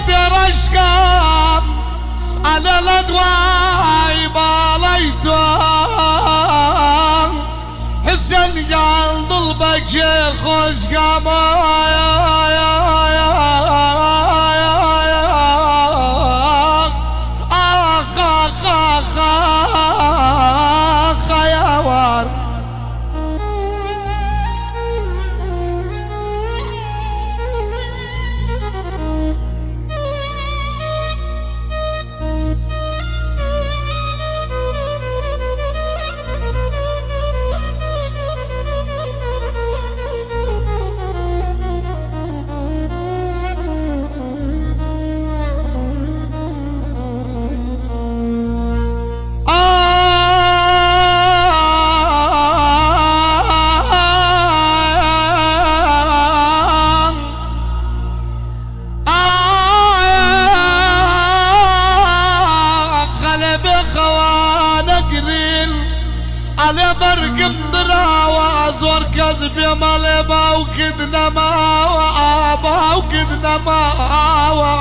برشقام على الأدواء باليتوام حسن قال ضلبك خوش قام يا وار على برق مدراوة زور كذب يا مالي باوكدنا ماوة باوكدنا ماوة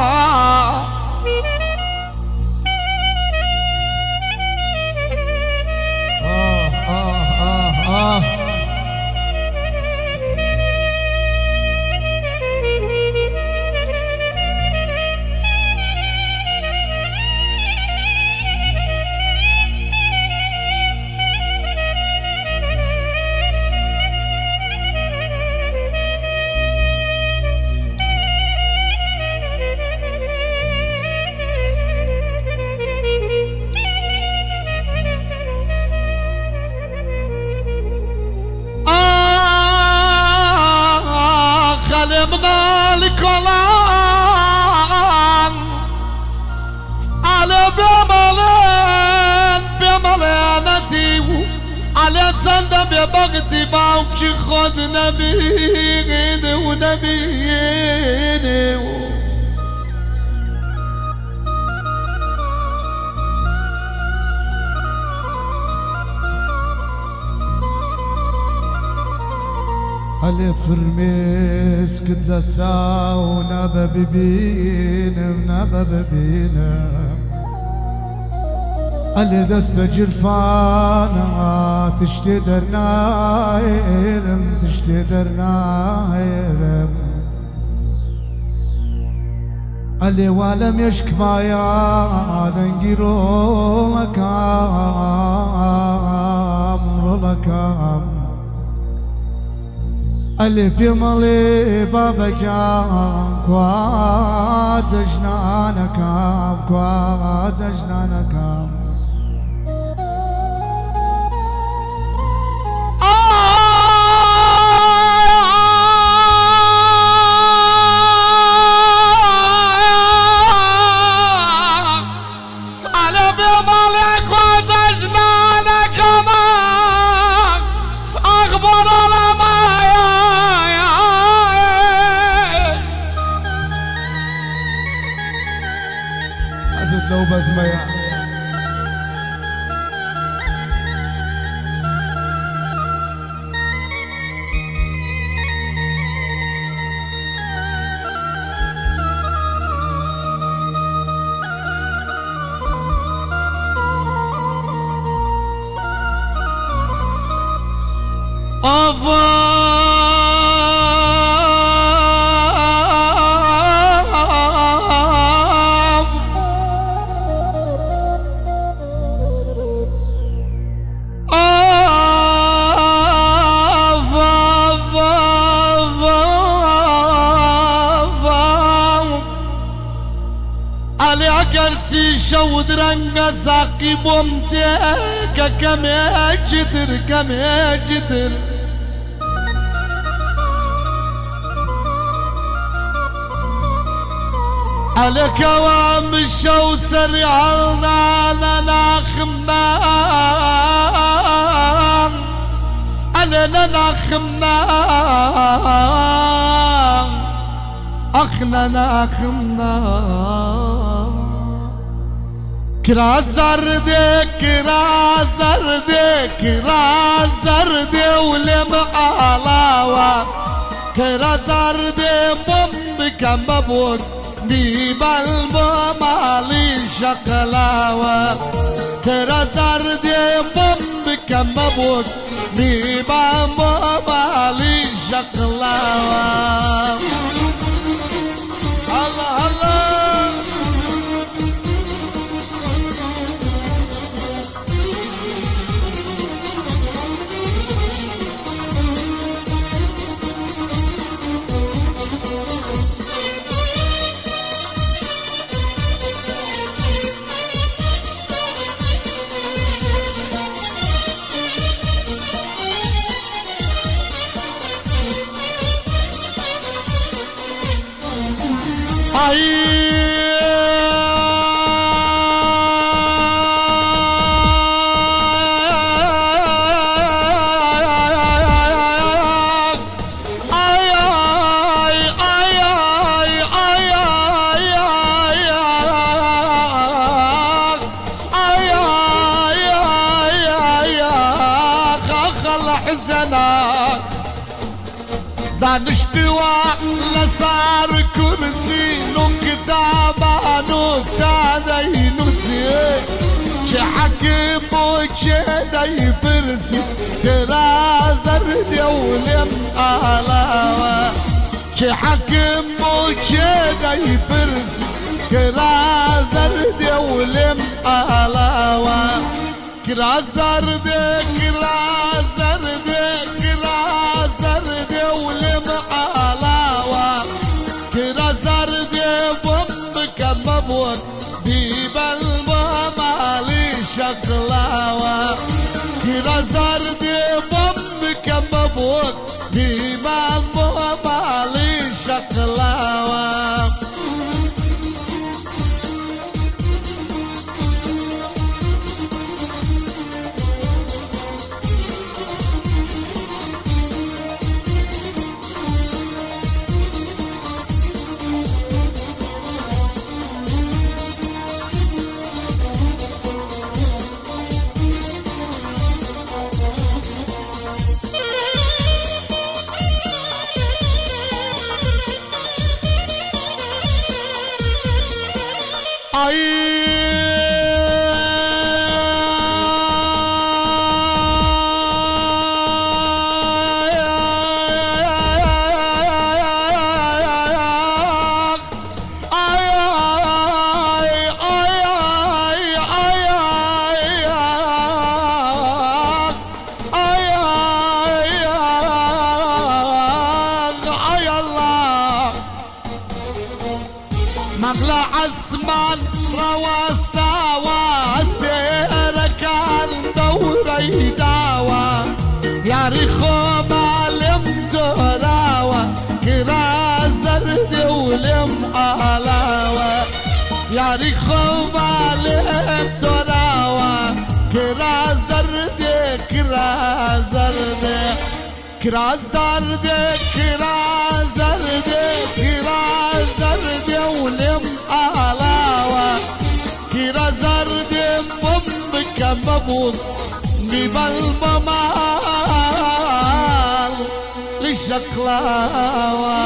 مالك ولان على بملانتي على تصندم يا بغتي باوكي خد نبيني ونبيني ألف رميس كدلة تساونا ببيبينا اللي دست جرفانا تشتي درنايرم اللي ولم يشك ما يا دنجيرو لكام اللي بيملي بابا جان كواز جنانكام على بيملي كواز جنانكام أخبر لو بزميا على شود رنگا ساقي بومتك كم يجدر على كوام الشو سريع لنا خمام لنا خمام أخنا خمام كرا زردي ولم علاوة كرا زردي بوم كم بود دي بالمالي شقلاوة كرزر دي بمك مبوك دي بالمالي شقلاوة الله الله حزنك دانشتوا لصار كرسي نكتابا نكتادي نسي چه حكمو چه داي فرسي تلازر دولم آلاوة چه حكمو چه داي فرسي تلازر دولم آلاوة كرازر دي كرازر دي كرازر دي ولم علاوة كرازر دي بمك مبوك دي بالمالي شغلاوة كرازر دي بمك مبوك دي بالمالي شغلاوة مغلى عسمان رواستا واستيرك الدورة يداوى يا ريخو مالم دوراوى كرا زرد ولم آلاوى يا ريخو مالم دوراوى كرا زرد كرا زرد كرا زرد كرا زرد كرا زرد ولم آلاوة كرا زرد بمك مبوك بالمال لشقلاوة